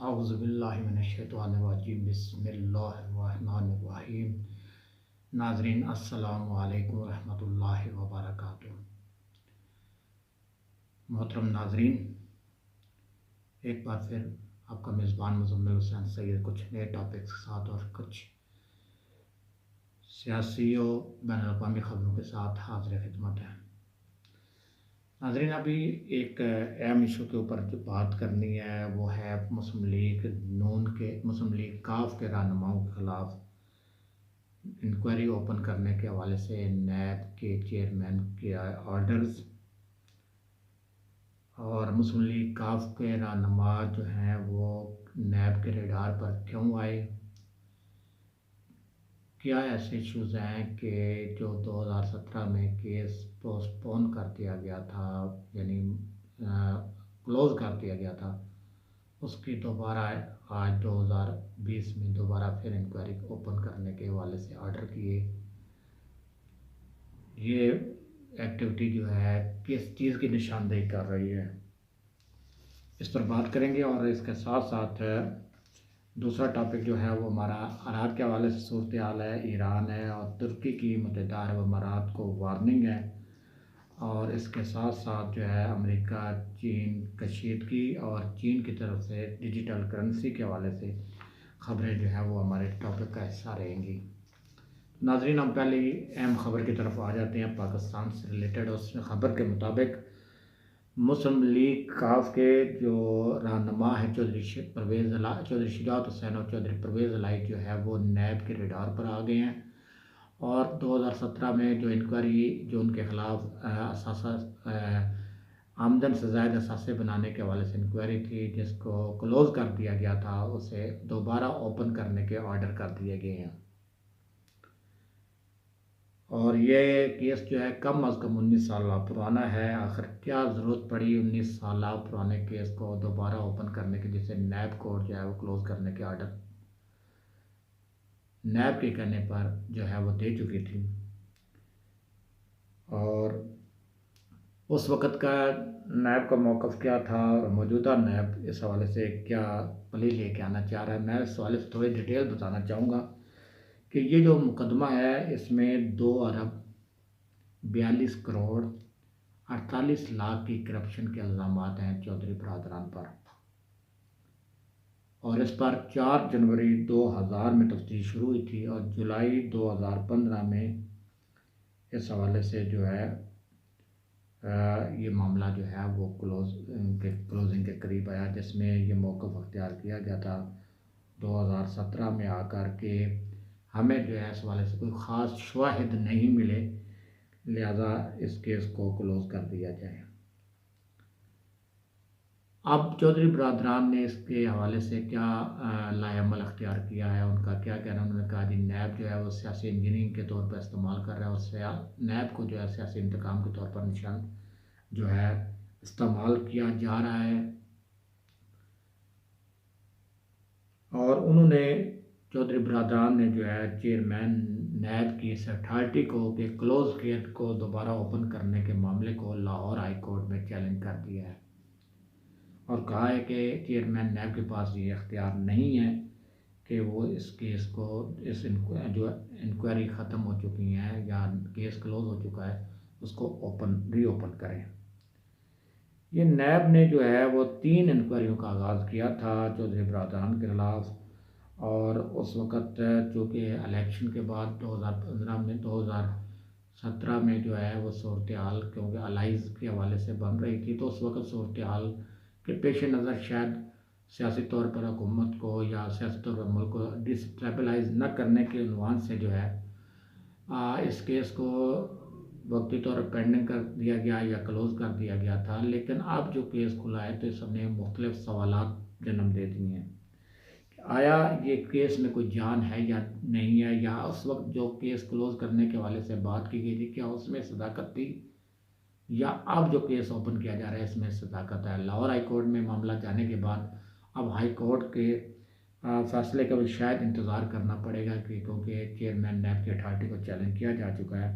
औज़ुबिल्लाहिमिनश्शैतानिर्रजीम बिस्मिल्लाहिर्रहमानिर्रहीम। नाज़रीन अस्सलामु अलैकुम वरहमतुल्लाहि वबरकातुहू। मोहतरम नाज़रीन, एक बार फिर आपका मेज़बान मुज़म्मिल हुसैन सैयद कुछ नए टॉपिक्स के साथ और कुछ सियासी और बैनुल-अक़वामी ख़बरों के साथ हाज़िर खिदमत है। नाज़रीन, अभी एक अहम इशू के ऊपर जो बात करनी है वो है मुस्लिम लीग नून के काफ के रहनुमाओं के ख़िलाफ़ इंक्वायरी ओपन करने के हवाले से नैब के चेयरमैन के ऑर्डर्स और मुस्लिम लीग काफ के रहनुमा जो हैं वो नैब के रडार पर क्यों आए, क्या ऐसे इश्यूज़ हैं कि जो 2017 में केस पोस्टपोन कर दिया गया था, यानी क्लोज़ कर दिया गया था, उसकी दोबारा आज 2020 में दोबारा फिर इंक्वायरी ओपन करने के हवाले से ऑर्डर किए। ये एक्टिविटी जो है किस चीज़ की निशानदेही कर रही है, इस पर बात करेंगे। और इसके साथ साथ दूसरा टॉपिक जो है वो हमारा अराब के हवाले से सूरत हाल है, ईरान है और तुर्की की मुत्तहिदा अरब अमारात को वार्निंग है। और इसके साथ साथ जो है अमेरिका चीन कशीदगी और चीन की तरफ से डिजिटल करेंसी के हवाले से ख़बरें जो है वो हमारे टॉपिक का हिस्सा रहेंगी। नाज़रीन, हम पहले ही अहम ख़बर की तरफ आ जाते हैं पाकिस्तान से रिलेटेड। उस ख़बर के मुताबिक मुस्लिम लीग काफ के जो रहनुमा है चौधरी शुजात हुसैन और चौधरी परवेज़ इलाही जो है वो नैब के रडार पर आ गए हैं। और 2017 में जो इंक्वायरी जो उनके ख़िलाफ़ आमदन से ज़ायद असासे बनाने के हवाले से इंक्वायरी थी जिसको क्लोज़ कर दिया गया था, उसे दोबारा ओपन करने के ऑर्डर कर दिए गए हैं। और ये केस जो है कम अज़ कम 19 साल पुराना है। आखिर क्या ज़रूरत पड़ी 19 साल पुराने केस को दोबारा ओपन करने की, जिसे नैब कोर्ट जो है वो क्लोज़ करने के ऑर्डर नैब के कहने पर जो है वो दे चुकी थी। और उस वक़्त का नैब का मौक़िफ़ क्या था और मौजूदा नैब इस हवाले से क्या प्ले लेके आना चाह रहा है, मैं इस हवाले से थोड़ी डिटेल बताना चाहूँगा कि ये जो मुकदमा है इसमें 2 अरब 42 करोड़ 48 लाख की करप्शन के इल्ज़ामात हैं चौधरी बरादरान पर। और इस पर 4 जनवरी 2000 में तफ्तीश शुरू हुई थी और जुलाई 2015 में इस हवाले से जो है ये मामला जो है वो क्लोजिंग के करीब आया, जिसमें ये मौक़िफ़ अख्तियार किया गया था 2017 में आकर के हमें जो है इस हवाले से कोई ख़ास शवाहिद नहीं मिले, लिहाजा इस केस को क्लोज़ कर दिया जाए। अब चौधरी बरादरान ने इसके हवाले से क्या लाएअमल अख्तियार किया है, उनका क्या कहना है। उन्होंने कहा जी नैब जो है वो सियासी इंजीनियरिंग के तौर पर इस्तेमाल कर रहा है और नैब को जो है सियासी इंतकाम के तौर पर निशान जो है इस्तेमाल किया जा रहा है। और उन्होंने चौधरी बरादरान ने जो है चेयरमैन नैब की इस अथॉरिटी को कि क्लोज़ केस को दोबारा ओपन करने के मामले को लाहौर हाई कोर्ट में चैलेंज कर दिया है और कहा है कि चेयरमैन नैब के पास ये अख्तियार नहीं है कि वो इस केस को जो इंक्वायरी ख़त्म हो चुकी है या केस क्लोज़ हो चुका है उसको रीओपन करें। ये नैब ने जो है वो 3 इंक्वायरियों का आगाज़ किया था चौधरी बरादरान के ख़िलाफ़। और उस वक़्त चूँकि इलेक्शन के बाद 2017 में जो है वो सूरत हाल क्योंकि अलाइज़ के हवाले से बन रही थी, तो उस वक़्त सूरत हाल के पेश नज़र शायद सियासी तौर पर हुकूमत को या सियासी तौर पर मुल्क को डिस्टेबलाइज़ न करने के उन्वान से जो है इस केस को वक्ती तौर पर पेंडिंग कर दिया गया या क्लोज़ कर दिया गया था। लेकिन अब जो केस खुला है तो सबने मुख्तलिफ सवालात जन्म दे दिए हैं। आया ये केस में कोई जान है या नहीं है, या उस वक्त जो केस क्लोज़ करने के हवाले से बात की गई थी क्या उसमें सदाकत थी, या अब जो केस ओपन किया जा रहा है इसमें सदाकत है। लाहौर हाई कोर्ट में मामला जाने के बाद अब हाई कोर्ट के फैसले का भी शायद इंतज़ार करना पड़ेगा क्योंकि चेयरमैन नैब की अथॉरिटी को चैलेंज किया जा चुका है।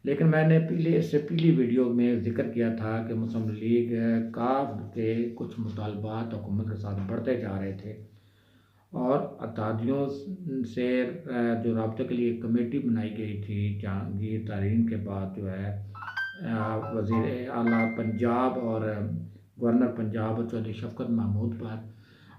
लेकिन मैंने इससे पहली वीडियो में ज़िक्र किया था कि मुस्लिम लीग काफ के कुछ मुतालबात हुकूमत के साथ बढ़ते जा रहे थे और अतादियों से जो रब्ते के लिए एक कमेटी बनाई गई थी जहांगीर तरीन के बाद जो है वज़ीर आला पंजाब और गवर्नर पंजाब चौधरी शफकत महमूद पर,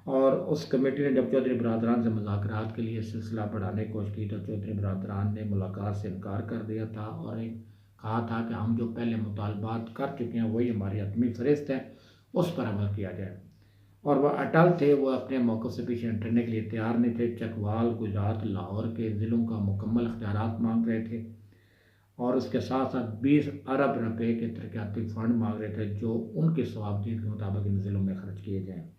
और उस कमेटी ने जब चौधरी बरदरान से मुज़ाकरात के लिए सिलसिला बढ़ाने की कोशिश की तो चौधरी बरदरान ने मुलाकात से इनकार कर दिया था और एक कहा था कि हम जो पहले मुतालबात कर चुके हैं वही हमारी हतमी फ़रिस्त है, उस पर अमल किया जाए। और वह अटल थे, वो अपने मौक़िफ़ से पीछे हटने के लिए तैयार नहीं थे। चकवाल, गुजरात, लाहौर के ज़िलों का मुकम्मल इख्तियारात मांग रहे थे और उसके साथ साथ 20 अरब रुपए के तरक्याती फ़ंड मांग रहे थे जो उनके सवाबदीद के मुताबिक इन ज़िलों में खर्च किए जाएँ।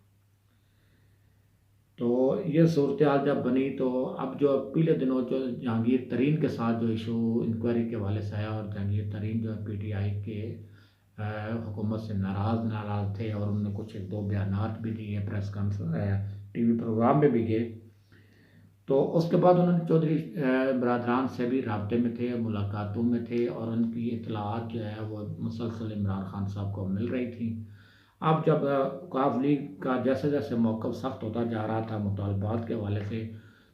तो ये सूरत हाल जब बनी तो अब जो पिछले दिनों जो जहांगीर तरीन के साथ जो इशू इंक्वायरी के हवाले से आया और जहांगीर तरीन जो है PTI के हुकूमत से नाराज़ थे और उन्होंने कुछ एक दो बयानात भी दिए, प्रेस कॉन्फ्रेंस TV प्रोग्राम में भी गए। तो उसके बाद उन्होंने चौधरी बरदरान से भी राब्ते में थे, मुलाकातों में थे और उनकी इत्तलाआत जो है वो मुसलसल इमरान खान साहब को मिल रही थी। अब जब काफ लीग का जैसे जैसे मौक़िफ़ सख्त होता जा रहा था मुतालबात के हवाले से,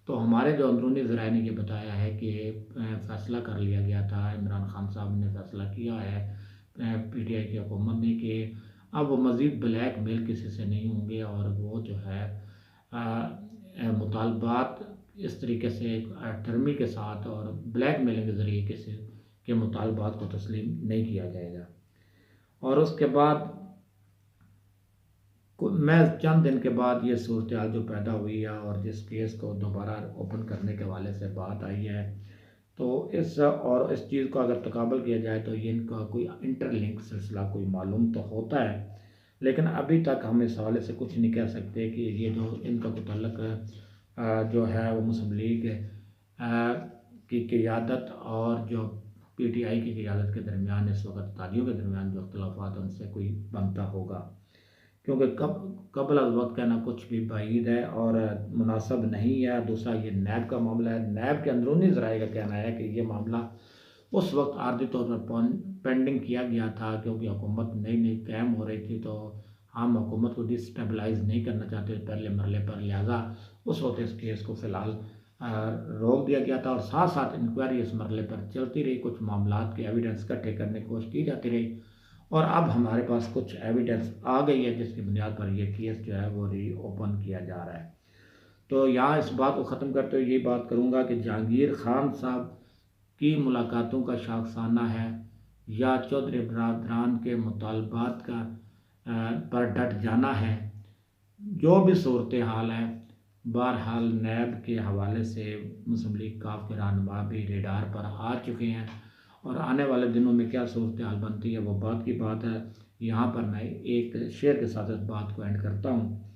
तो हमारे जो अंदरूनी ज़राए ने ये बताया है कि फ़ैसला कर लिया गया था, इमरान खान साहब ने फ़ैसला किया है PTI की हुकूमत ने कि अब वो मज़ीद ब्लैक मेल किसी से नहीं होंगे और वो जो है मुतालबात इस तरीके से टर्मी के साथ और ब्लैक मेलिंग के ज़रिए किसी के मुतालबात को तस्लीम नहीं किया जाएगा। और उसके बाद मैं चंद दिन के बाद ये सूरत हाल जो पैदा हुई है और जिस केस को दोबारा ओपन करने के हवाले से बात आई है, तो इस चीज़ को अगर तकाबल किया जाए तो ये इनका कोई इंटरलिंक सिलसिला कोई मालूम तो होता है, लेकिन अभी तक हम इस हवाले से कुछ नहीं कह सकते कि ये जो इनका मुतल्लक जो है वो मुस्लिम लीग की क़ियादत और जो PTI की क़ियादत के दरमियान इस वक्त ताजियों के दरमियान जो अख्तिलाफ़ात उनसे कोई बनता होगा, क्योंकि कबल अज़ वक्त कहना कुछ भी बाइद है और मुनासिब नहीं है। दूसरा ये नैब का मामला है, नैब के अंदरूनी ज़राए का कहना है कि ये मामला उस वक्त आर्जी तौर पर पेंडिंग किया गया था क्योंकि हुकूमत नई नई कायम हो रही थी, तो हम हुकूमत को डिस्टेबलाइज़ नहीं करना चाहते पहले मरले पर, लिहाजा उस वक्त इस केस को फ़िलहाल रोक दिया गया था और साथ साथ इंक्वायरी इस मरले पर चलती रही, कुछ मामलात के एविडेंस इकट्ठे करने की कोशिश की जाती रही और अब हमारे पास कुछ एविडेंस आ गई है जिसकी बुनियाद पर यह केस जो है वो रीओपन किया जा रहा है। तो यहाँ इस बात को ख़त्म करते हुए ये बात करूँगा कि जहांगीर खान साहब की मुलाकातों का शाखसाना है या चौधरी बरदरान के मुतालबात का पर डट जाना है, जो भी सूरत हाल है, बहरहाल नैब के हवाले से मुस्लिम लीग काफ के रहनुमा भी रेडार पर आ चुके हैं और आने वाले दिनों में क्या सूरत हाल बनती है वो बात की बात है। यहाँ पर मैं एक शेर के साथ इस बात को एंड करता हूँ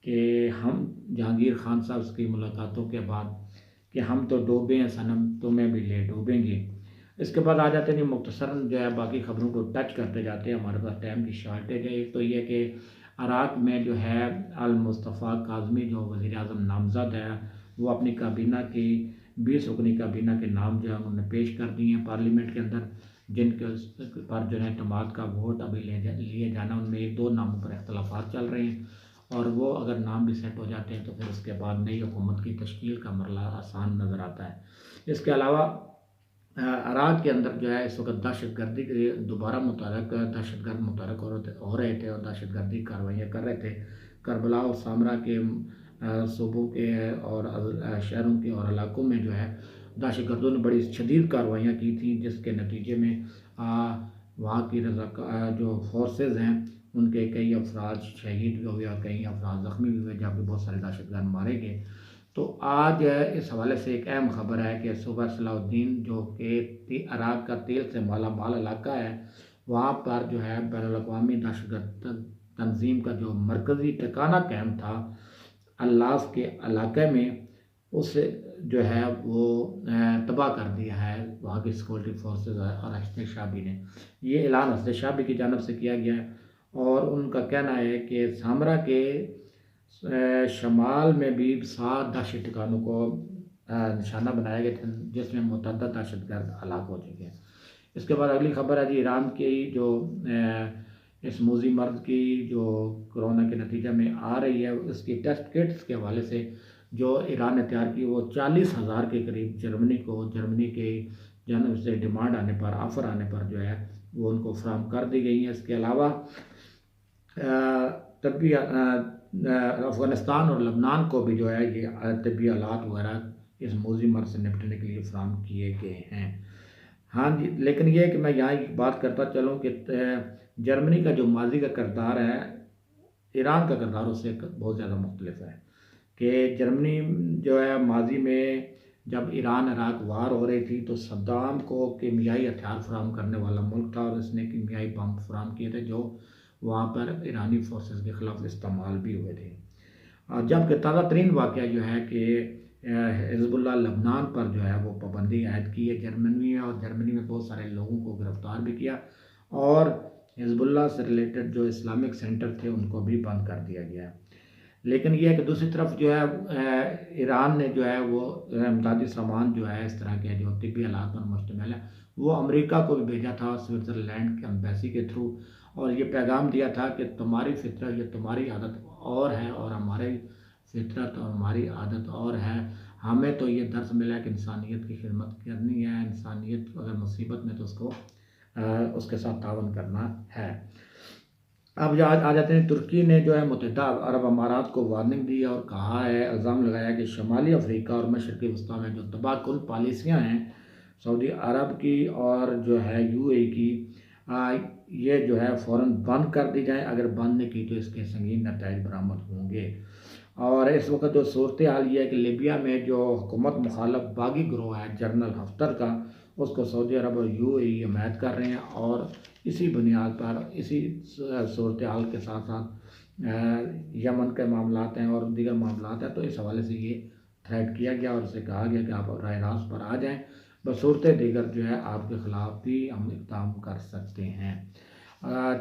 कि हम जहांगीर खान साहब की मुलाकातों के बाद कि हम तो डूबे हैं सनम, तुम्हें भी ले डूबेंगे। इसके बाद आ जाते हैं मुख्तसरन जो है बाकी ख़बरों को टच करते जाते हैं, हमारे पास टाइम की शॉर्टेज है। एक तो ये कि इराक़ में जो है अल मुस्तफ़ा काज़मी जो वज़ीर आज़म नामज़द है वो अपनी काबीना की 20 रुकनी काबीना के नाम जो है उन्होंने पेश कर दिए हैं पार्लियामेंट के अंदर, जिनके पर जो है एतमाद का वोट अभी लिए जाना, उनमें एक दो नामों पर इख्तलाफात चल रहे हैं और वो अगर नाम भी सेट हो जाते हैं तो फिर उसके बाद नई हुकूमत की तश्कील का मरला आसान नज़र आता है। इसके अलावा इराक़ के अंदर जो है इस वक्त दहशतगर्दी के दोबारा दहशतगर्द मुतहरक हो रहे थे और दहशतगर्दी कार्रवाइयाँ कर रहे थे। करबला और सामरा के सूबों के और शहरों के और इलाकों में जो है दहशतगर्दों ने बड़ी शदीद कार्रवाइयाँ की थी, जिसके नतीजे में वहाँ की जो फोर्सेस हैं उनके कई अफराद शहीद भी हुए और कई अफराद ज़ख्मी भी हुए, जबकि बहुत सारे दहशतगर्द मारे गए। तो आज इस हवाले से एक अहम ख़बर है कि सूबा सलाहुद्दीन जो कि इराक़ का तेल से माला माल इलाका है, वहाँ पर जो है बैनुल-अक़वामी दहशतगर्द तंजीम का जो मरकज़ी ठिकाना कैंप था अल्लाज़ के इलाके में, उसे जो है वो तबाह कर दिया है वहाँ की सिक्योरिटी फोर्सेस और हसन शाबी ने। ये ऐलान हसन शाबी की जानिब से किया गया है और उनका कहना है कि सामरा के शमाल में भी 7 दहशत ठिकानों को निशाना बनाया गया था जिसमें मुतअद्दिद दहशतगर्द हलाक हो चुके हैं। इसके बाद अगली खबर है जी, ईरान की जो इस मूजी मर्द की जो कोरोना के नतीजे में आ रही है, उसकी टेस्ट किट्स के हवाले से जो ईरान ने तैयार की, वो 40,000 के करीब जर्मनी के जानब से डिमांड आने पर, ऑफ़र आने पर जो है वो उनको फराहम कर दी गई हैं। इसके अलावा तबी अफ़गानिस्तान और लबनान को भी जो है ये तबी आलात वगैरह इस मौजी मर्ज से निपटने के लिए फराहम किए गए हैं। हाँ जी, लेकिन ये है कि मैं यहाँ एक बात करता चलूँ कि जर्मनी का जो माजी का किरदार है, ईरान का किरदार उससे बहुत ज़्यादा मुख्तलिफ है। कि जर्मनी जो है माजी में जब ईरान इराक वार हो रही थी तो सद्दाम को कीमियाई हथियार फराहम करने वाला मुल्क था और उसने कीमियाई बम फराहम किए थे जो वहाँ पर ईरानी फोर्सेस के ख़िलाफ़ इस्तेमाल भी हुए थे। और जबकि ताज़ा तरीन वाक़या जो है कि हिज़्बुल्लाह लबनान पर जो है वो पाबंदी आयद की है जर्मनी में, और जर्मनी में बहुत सारे लोगों को गिरफ़्तार भी किया और हिज़्बुल्लाह से रिलेटेड जो इस्लामिक सेंटर थे उनको भी बंद कर दिया गया। लेकिन यह है कि दूसरी तरफ जो है ईरान ने जो है वो इमदादी सामान जो है इस तरह के जो तिब्बी आलात पर मुश्तमिल है वो अमेरिका को भी भेजा था स्विट्ज़रलैंड के एम्बेसी के थ्रू, और ये पैगाम दिया था कि तुम्हारी फितरत, ये तुम्हारी आदत और है और हमारी फितरत और हमारी आदत और है। हमें तो ये दर्स मिला है कि इंसानियत की खिदमत करनी है, इंसानियत अगर मुसीबत में तो उसको उसके साथ तावन करना है। अब आ जाते हैं, तुर्की ने जो है मुत्तहिदा अरब अमारात को वार्निंग दी और कहा है, इल्ज़ाम लगाया कि शुमाली अफ्रीका और मशरक़ी वस्ती में जो तबाहकुन पॉलिसियाँ हैं सऊदी अरब की और जो है यूएई की, ये जो है फ़ौरन बंद कर दी जाए। अगर बंद नहीं की तो इसके संगीन नताइज बरामद होंगे। और इस वक्त जो सूरत हाल ये है कि लीबिया में जो हुकूमत मुखालफ बागी ग्रोह है जनरल हफ्तर का, उसको सऊदी अरब और यूएई हमायत कर रहे हैं, और इसी बुनियाद पर, इसी सूरत हाल के साथ साथ यमन के मामलात हैं और दीगर मामलात हैं, तो इस हवाले से ये थ्रेट किया गया और उसे कहा गया कि आप राय रास्त पर आ जाएँ, बसूरत दीगर जो है आपके ख़िलाफ़ भी हम इक़दाम कर सकते हैं।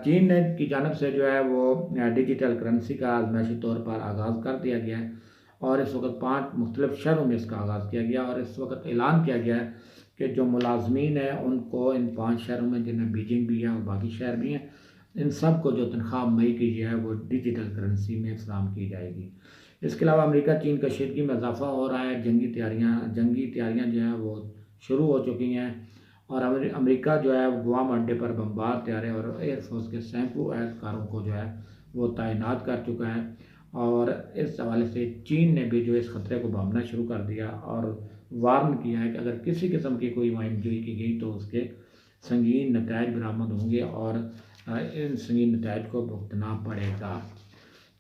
चीन ने की जानब से जो है वो डिजिटल करेंसी का आजमाइशी तौर पर आगाज़ कर दिया गया है और इस वक्त 5 मुख्तलिफ शहरों में इसका आगाज़ किया गया, और इस वक्त ऐलान किया गया है कि जो मुलाजमीन हैं उनको इन 5 शहरों में, जिनमें बीजिंग भी है और बाकी शहर भी हैं, इन सब को जो तनख्वाह मई की है वो डिजिटल करेंसी में फराहम की जाएगी। इसके अलावा अमेरिका चीन कशीदगी में इजाफा हो रहा है, जंगी तैयारियाँ जो हैं वो शुरू हो चुकी हैं, और अमेरिका जो है गुआम अड्डे पर बमबार तैयारे और एयरफोर्स के सैकड़ों एहलकारों को जो है वो तैनात कर चुका है। और इस हवाले से चीन ने भी जो इस ख़तरे को भांपना शुरू कर दिया और वार्न किया है कि अगर किसी किस्म की कोई मुहिमजोई की गई तो उसके संगीन नताइज बरामद होंगे और इन संगीन नताइज को भुगतना पड़ेगा।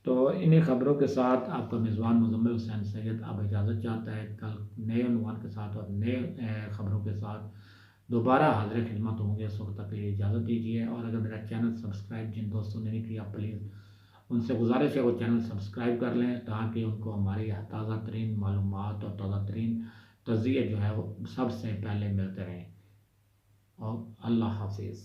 तो इन्हीं ख़बरों के साथ आपका मेज़बान मुज़म्मिल हुसैन सैयद अब इजाज़त चाहता है। कल नए उन्वान के साथ और नए ख़बरों के साथ दोबारा हाज़िर खिदमत होंगे। उस वक्त तक के लिए इजाज़त दीजिए, और अगर मेरा चैनल सब्सक्राइब जिन दोस्तों ने नहीं किया, प्लीज़ उनसे गुजारिश है वो चैनल सब्सक्राइब कर लें ताकि उनको हमारी ताज़ा तरीन मालूमात और ताज़ा तरीन तज़्किये जो है वो सबसे पहले मिलते रहें। और अल्लाह हाफिज़।